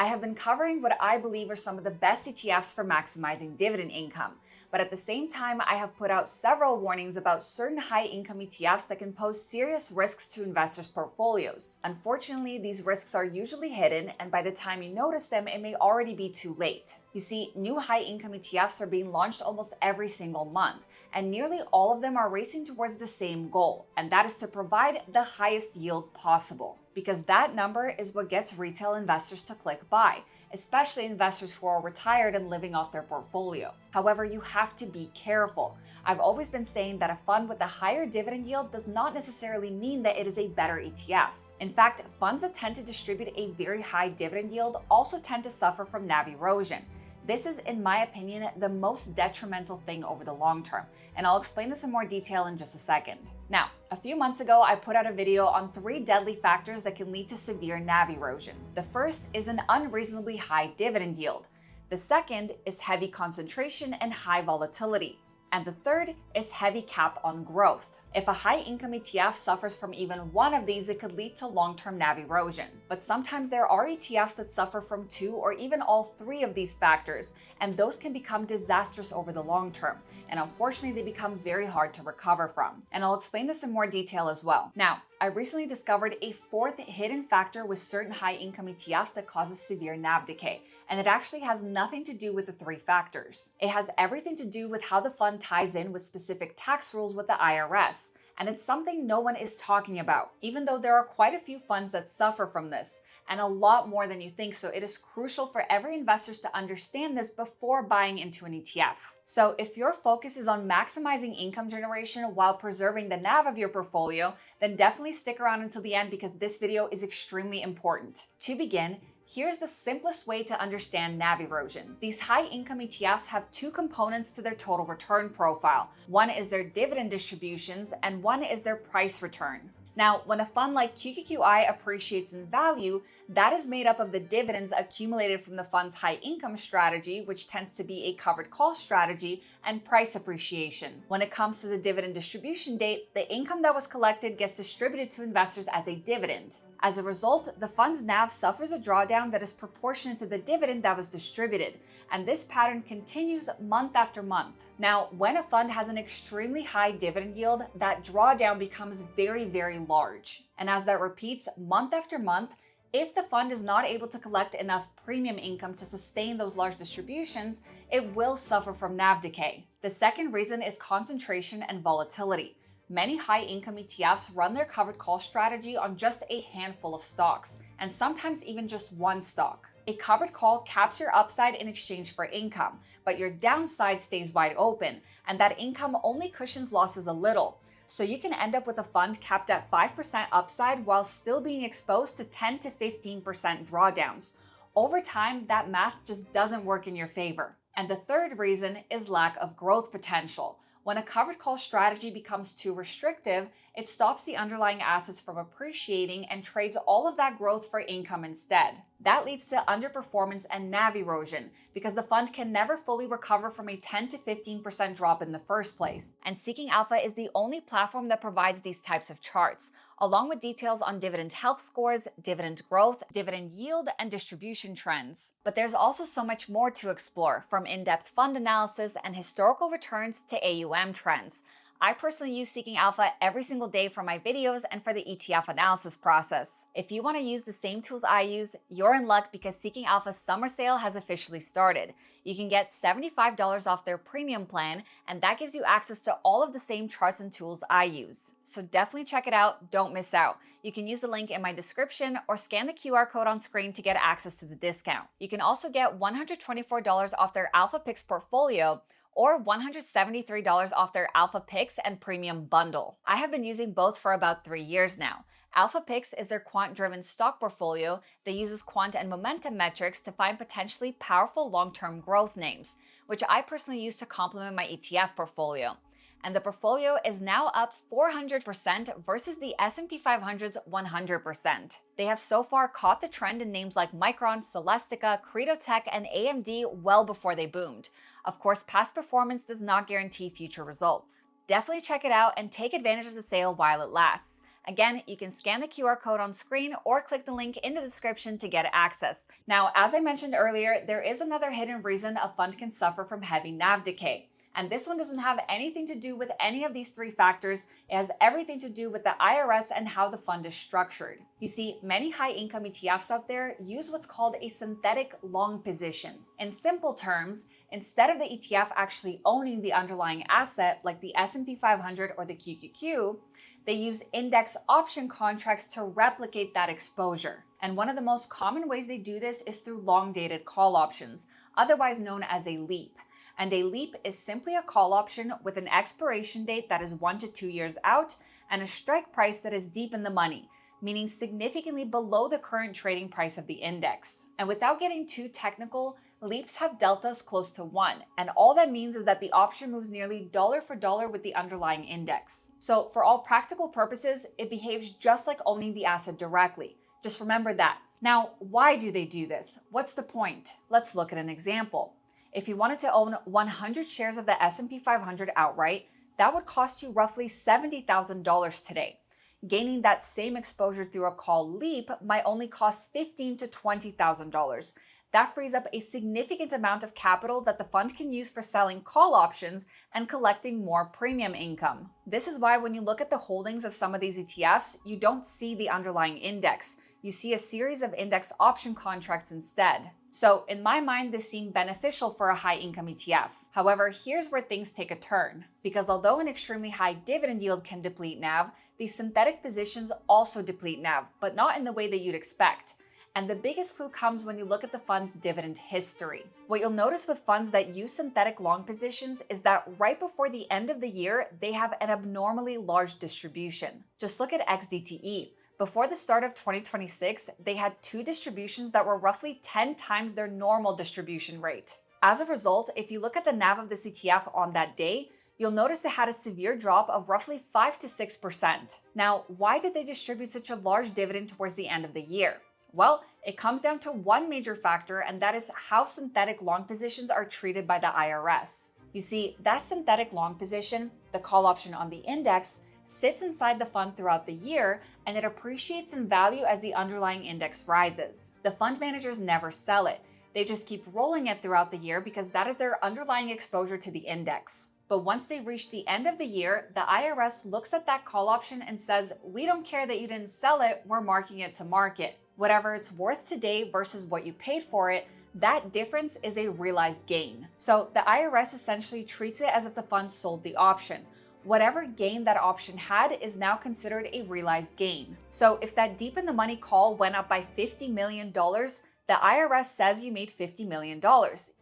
I have been covering what I believe are some of the best ETFs for maximizing dividend income. But at the same time, I have put out several warnings about certain high-income ETFs that can pose serious risks to investors' portfolios. Unfortunately, these risks are usually hidden, and by the time you notice them, it may already be too late. You see, new high-income ETFs are being launched almost every single month, and nearly all of them are racing towards the same goal, and that is to provide the highest yield possible. Because that number is what gets retail investors to click buy, especially investors who are retired and living off their portfolio. However, you have to be careful. I've always been saying that a fund with a higher dividend yield does not necessarily mean that it is a better ETF. In fact, funds that tend to distribute a very high dividend yield also tend to suffer from NAV erosion. This is, in my opinion, the most detrimental thing over the long term, and I'll explain this in more detail in just a second. Now, a few months ago, I put out a video on 3 deadly factors that can lead to severe NAV erosion. The first is an unreasonably high dividend yield. The second is heavy concentration and high volatility. And the third is heavy cap on growth. If a high-income ETF suffers from even one of these, it could lead to long-term NAV erosion. But sometimes there are ETFs that suffer from 2 or even all 3 of these factors, and those can become disastrous over the long term. And unfortunately, they become very hard to recover from. And I'll explain this in more detail as well. Now, I recently discovered a 4th hidden factor with certain high-income ETFs that causes severe NAV decay, and it actually has nothing to do with the 3 factors. It has everything to do with how the fund ties in with specific tax rules with the IRS, and it's something no one is talking about, even though there are quite a few funds that suffer from this, and a lot more than you think, so it is crucial for every investor to understand this before buying into an ETF. So if your focus is on maximizing income generation while preserving the NAV of your portfolio, then definitely stick around until the end because this video is extremely important. To begin, here's the simplest way to understand NAV erosion. These high-income ETFs have 2 components to their total return profile. One is their dividend distributions, and one is their price return. Now, when a fund like QQQI appreciates in value, that is made up of the dividends accumulated from the fund's high income strategy, which tends to be a covered call strategy, and price appreciation. When it comes to the dividend distribution date, the income that was collected gets distributed to investors as a dividend. As a result, the fund's NAV suffers a drawdown that is proportionate to the dividend that was distributed, and this pattern continues month after month. Now, when a fund has an extremely high dividend yield, that drawdown becomes very, very large. And as that repeats month after month, if the fund is not able to collect enough premium income to sustain those large distributions, it will suffer from NAV decay. The second reason is concentration and volatility. Many high-income ETFs run their covered call strategy on just a handful of stocks, and sometimes even just one stock. A covered call caps your upside in exchange for income, but your downside stays wide open, and that income only cushions losses a little. So you can end up with a fund capped at 5% upside while still being exposed to 10 to 15% drawdowns. Over time, that math just doesn't work in your favor. And the third reason is lack of growth potential. When a covered call strategy becomes too restrictive, it stops the underlying assets from appreciating and trades all of that growth for income instead. That leads to underperformance and NAV erosion because the fund can never fully recover from a 10 to 15% drop in the first place. And Seeking Alpha is the only platform that provides these types of charts, along with details on dividend health scores, dividend growth, dividend yield, and distribution trends. But there's also so much more to explore, from in-depth fund analysis and historical returns to AUM trends. I personally use Seeking Alpha every single day for my videos and for the ETF analysis process. If you want to use the same tools I use, you're in luck because Seeking Alpha's summer sale has officially started. You can get $75 off their premium plan, and that gives you access to all of the same charts and tools I use. So definitely check it out, don't miss out. You can use the link in my description or scan the QR code on screen to get access to the discount. You can also get $124 off their Alpha Picks portfolio, or $173 off their Alpha Picks and Premium bundle. I have been using both for about 3 years now. Alpha Picks is their quant-driven stock portfolio that uses quant and momentum metrics to find potentially powerful long-term growth names, which I personally use to complement my ETF portfolio. And the portfolio is now up 400% versus the S&P 500's 100%. They have so far caught the trend in names like Micron, Celestica, Credo Tech, and AMD well before they boomed. Of course, past performance does not guarantee future results. Definitely check it out and take advantage of the sale while it lasts. Again, you can scan the QR code on screen or click the link in the description to get access. Now, as I mentioned earlier, there is another hidden reason a fund can suffer from heavy NAV decay. And this one doesn't have anything to do with any of these three factors. It has everything to do with the IRS and how the fund is structured. You see, many high-income ETFs out there use what's called a synthetic long position. In simple terms, instead of the ETF actually owning the underlying asset like the S&P 500 or the QQQ, they use index option contracts to replicate that exposure. And one of the most common ways they do this is through long-dated call options, otherwise known as a LEAP. And a LEAP is simply a call option with an expiration date that is 1 to 2 years out and a strike price that is deep in the money, meaning significantly below the current trading price of the index. And without getting too technical, LEAPs have deltas close to 1, and all that means is that the option moves nearly dollar for dollar with the underlying index. So for all practical purposes, it behaves just like owning the asset directly. Just remember that. Now, why do they do this? What's the point? Let's look at an example. If you wanted to own 100 shares of the S&P 500 outright, that would cost you roughly $70,000 today. Gaining that same exposure through a call LEAP might only cost $15,000 to $20,000. That frees up a significant amount of capital that the fund can use for selling call options and collecting more premium income. This is why when you look at the holdings of some of these ETFs, you don't see the underlying index. You see a series of index option contracts instead. So in my mind, this seemed beneficial for a high income ETF. However, here's where things take a turn. Because although an extremely high dividend yield can deplete NAV, these synthetic positions also deplete NAV, but not in the way that you'd expect. And the biggest clue comes when you look at the fund's dividend history. What you'll notice with funds that use synthetic long positions is that right before the end of the year, they have an abnormally large distribution. Just look at XDTE. Before the start of 2026, they had 2 distributions that were roughly 10 times their normal distribution rate. As a result, if you look at the NAV of this ETF on that day, you'll notice it had a severe drop of roughly 5 to 6%. Now, why did they distribute such a large dividend towards the end of the year? Well, it comes down to one major factor, and that is how synthetic long positions are treated by the IRS. You see, that synthetic long position, the call option on the index, sits inside the fund throughout the year, and it appreciates in value as the underlying index rises. The fund managers never sell it. They just keep rolling it throughout the year because that is their underlying exposure to the index. But once they reach the end of the year, the IRS looks at that call option and says, "We don't care that you didn't sell it, we're marking it to market." Whatever it's worth today versus what you paid for it, that difference is a realized gain. So the IRS essentially treats it as if the fund sold the option. Whatever gain that option had is now considered a realized gain. So if that deep in the money call went up by $50 million, the IRS says you made $50 million,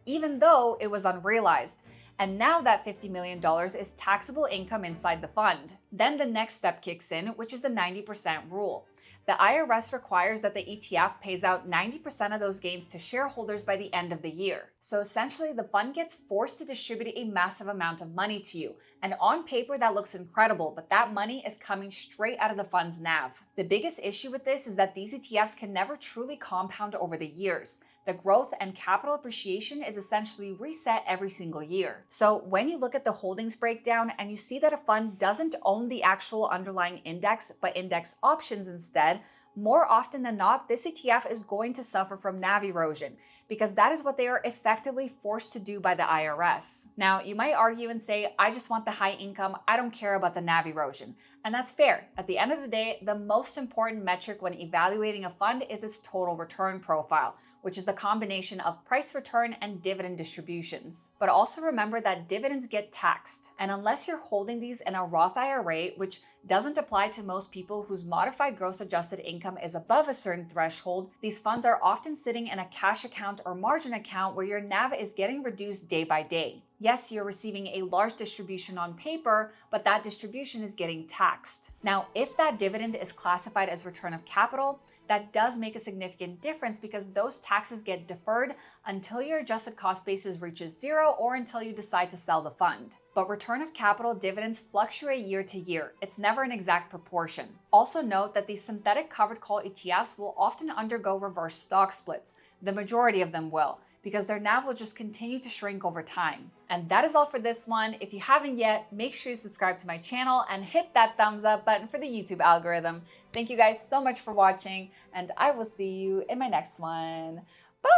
even though it was unrealized. And now that $50 million is taxable income inside the fund. Then the next step kicks in, which is the 90% rule. The IRS requires that the ETF pays out 90% of those gains to shareholders by the end of the year. So essentially, the fund gets forced to distribute a massive amount of money to you. And on paper, that looks incredible, but that money is coming straight out of the fund's NAV. The biggest issue with this is that these ETFs can never truly compound over the years. The growth and capital appreciation is essentially reset every single year. So when you look at the holdings breakdown and you see that a fund doesn't own the actual underlying index, but index options instead, more often than not, this ETF is going to suffer from NAV erosion because that is what they are effectively forced to do by the IRS. Now, you might argue and say, I just want the high income, I don't care about the NAV erosion. And that's fair. At the end of the day, the most important metric when evaluating a fund is its total return profile, which is the combination of price return and dividend distributions. But also remember that dividends get taxed. And unless you're holding these in a Roth IRA, which doesn't apply to most people whose modified gross adjusted income is above a certain threshold, these funds are often sitting in a cash account or margin account where your NAV is getting reduced day by day. Yes, you're receiving a large distribution on paper, but that distribution is getting taxed. Now, if that dividend is classified as return of capital, that does make a significant difference because those taxes get deferred until your adjusted cost basis reaches zero or until you decide to sell the fund. But return of capital dividends fluctuate year to year. It's never an exact proportion. Also note that these synthetic covered call ETFs will often undergo reverse stock splits. The majority of them will, because their NAV will just continue to shrink over time. And that is all for this one. If you haven't yet, make sure you subscribe to my channel and hit that thumbs up button for the YouTube algorithm. Thank you guys so much for watching, and I will see you in my next one. Bye!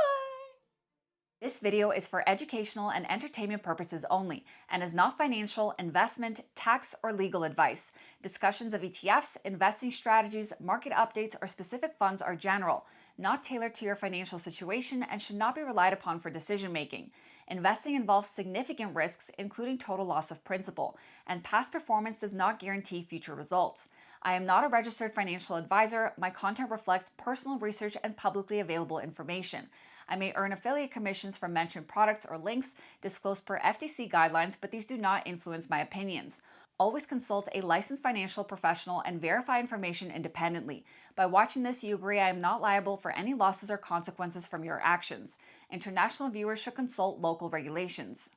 This video is for educational and entertainment purposes only and is not financial, investment, tax, or legal advice. Discussions of ETFs, investing strategies, market updates, or specific funds are general, not tailored to your financial situation, and should not be relied upon for decision making. Investing involves significant risks, including total loss of principal, and past performance does not guarantee future results. I am not a registered financial advisor. My content reflects personal research and publicly available information. I may earn affiliate commissions from mentioned products or links disclosed per FTC guidelines, but these do not influence my opinions. Always consult a licensed financial professional and verify information independently. By watching this, you agree I am not liable for any losses or consequences from your actions. International viewers should consult local regulations.